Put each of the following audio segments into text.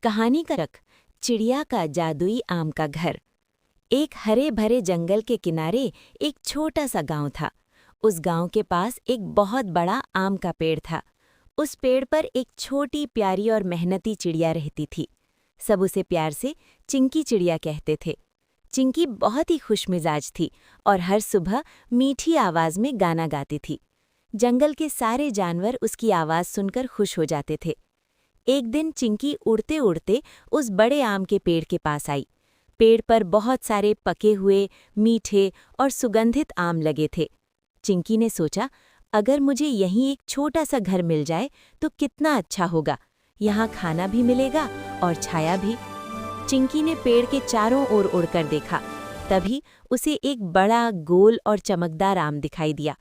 कहानी का रख चिड़िया का जादुई आम का घर। एक हरे भरे जंगल के किनारे एक छोटा सा गांव था। उस गांव के पास एक बहुत बड़ा आम का पेड़ था। उस पेड़ पर एक छोटी प्यारी और मेहनती चिड़िया रहती थी। सब उसे प्यार से चिंकी चिड़िया कहते थे। चिंकी बहुत ही खुशमिजाज थी और हर सुबह मीठी आवाज में गाना गाती थी। जंगल के सारे जानवर उसकी आवाज सुनकर खुश हो जाते थे। एक दिन चिंकी उड़ते उड़ते उस बड़े आम के पेड़ के पास आई। पेड़ पर बहुत सारे पके हुए, मीठे और सुगंधित आम लगे थे। चिंकी ने सोचा, अगर मुझे यहीं एक छोटा सा घर मिल जाए तो कितना अच्छा होगा। यहाँ खाना भी मिलेगा और छाया भी। चिंकी ने पेड़ के चारों ओर उड़कर देखा। तभी उसे एक बड़ा, गोल और चमकदार आम दिखाई दिया।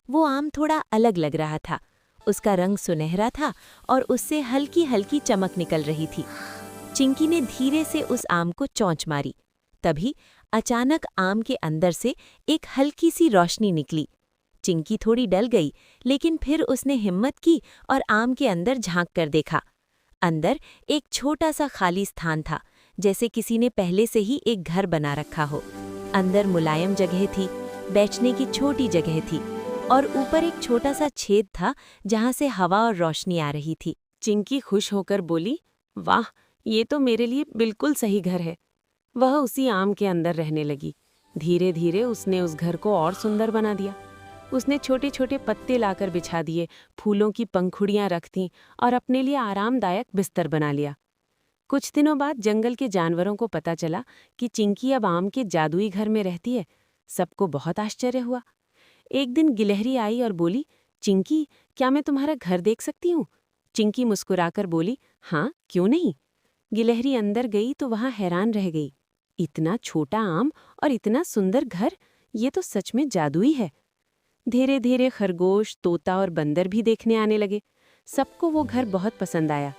वो आम थोड़ा अलग लग रहा था। उसका रंग सुनहरा था और उससे हल्की हल्की चमक निकल रही थी। चिंकी ने धीरे से उस आम को चोंच मारी। तभी अचानक आम के अंदर से एक हल्की सी रोशनी निकली। चिंकी थोड़ी डल गई, लेकिन फिर उसने हिम्मत की और आम के अंदर झांक कर देखा। अंदर एक छोटा सा खाली स्थान था, जैसे किसी ने पहले से ही एक घर बना रखा हो। अंदर मुलायम जगह थी, बैठने की छोटी जगह थी और ऊपर एक छोटा सा छेद था जहां से हवा और रोशनी आ रही थी। चिंकी खुश होकर बोली, वाह, ये तो मेरे लिए बिल्कुल सही घर है। वह उसी आम के अंदर रहने लगी। धीरे धीरे उसने उस घर को और सुंदर बना दिया। उसने छोटे छोटे पत्ते लाकर बिछा दिए, फूलों की पंखुड़ियां रख दीं और अपने लिए आरामदायक बिस्तर बना लिया। कुछ दिनों बाद जंगल के जानवरों को पता चला कि चिंकी अब आम के जादुई घर में रहती है। सबको बहुत आश्चर्य हुआ। एक दिन गिलहरी आई और बोली, चिंकी, क्या मैं तुम्हारा घर देख सकती हूँ? चिंकी मुस्कुराकर बोली, हाँ, क्यों नहीं। गिलहरी अंदर गई तो वहां हैरान रह गई। इतना छोटा आम और इतना सुंदर घर, ये तो सच में जादुई है। धीरे धीरे खरगोश, तोता और बंदर भी देखने आने लगे। सबको वो घर बहुत पसंद आया।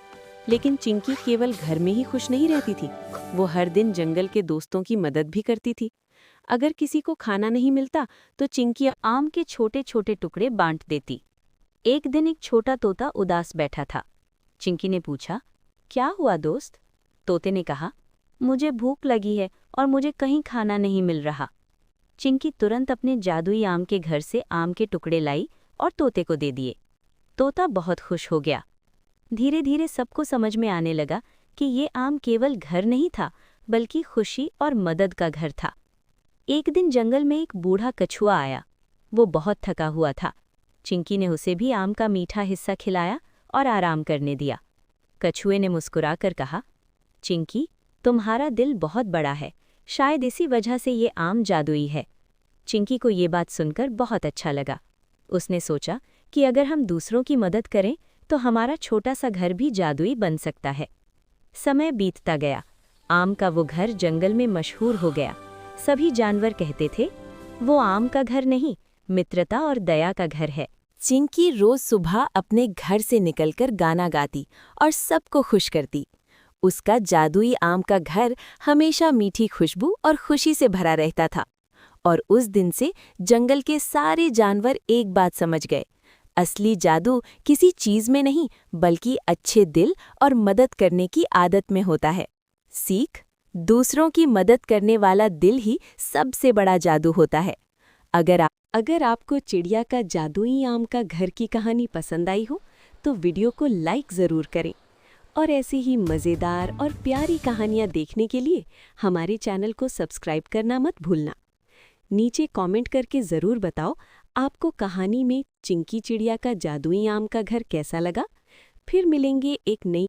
लेकिन चिंकी केवल घर में ही खुश नहीं रहती थी। वो हर दिन जंगल के दोस्तों की मदद भी करती थी। अगर किसी को खाना नहीं मिलता तो चिंकी आम के छोटे छोटे टुकड़े बांट देती। एक दिन एक छोटा तोता उदास बैठा था। चिंकी ने पूछा, क्या हुआ दोस्त? तोते ने कहा, मुझे भूख लगी है और मुझे कहीं खाना नहीं मिल रहा। चिंकी तुरंत अपने जादुई आम के घर से आम के टुकड़े लाई और तोते को दे दिए। तोता बहुत खुश हो गया। धीरे धीरे सबको समझ में आने लगा कि ये आम केवल घर नहीं था, बल्कि खुशी और मदद का घर था। एक दिन जंगल में एक बूढ़ा कछुआ आया। वो बहुत थका हुआ था। चिंकी ने उसे भी आम का मीठा हिस्सा खिलाया और आराम करने दिया। कछुए ने मुस्कुराकर कहा, चिंकी, तुम्हारा दिल बहुत बड़ा है, शायद इसी वजह से ये आम जादुई है। चिंकी को ये बात सुनकर बहुत अच्छा लगा। उसने सोचा कि अगर हम दूसरों की मदद करें तो हमारा छोटा सा घर भी जादुई बन सकता है। समय बीतता गया। आम का वो घर जंगल में मशहूर हो गया। सभी जानवर कहते थे, वो आम का घर नहीं, मित्रता और दया का घर है। चिंकी रोज सुबह अपने घर से निकलकर गाना गाती और सबको खुश करती। उसका जादुई आम का घर हमेशा मीठी खुशबू और खुशी से भरा रहता था। और उस दिन से जंगल के सारे जानवर एक बात समझ गए, असली जादू किसी चीज में नहीं, बल्कि अच्छे दिल और मदद करने की आदत में होता है। सीख, दूसरों की मदद करने वाला दिल ही सबसे बड़ा जादू होता है। अगर आपको चिड़िया का जादुई आम का घर की कहानी पसंद आई हो तो वीडियो को लाइक ज़रूर करें। और ऐसी ही मज़ेदार और प्यारी कहानियाँ देखने के लिए हमारे चैनल को सब्सक्राइब करना मत भूलना। नीचे कमेंट करके ज़रूर बताओ, आपको कहानी में चिंकी चिड़िया का जादुई आम का घर कैसा लगा। फिर मिलेंगे एक नई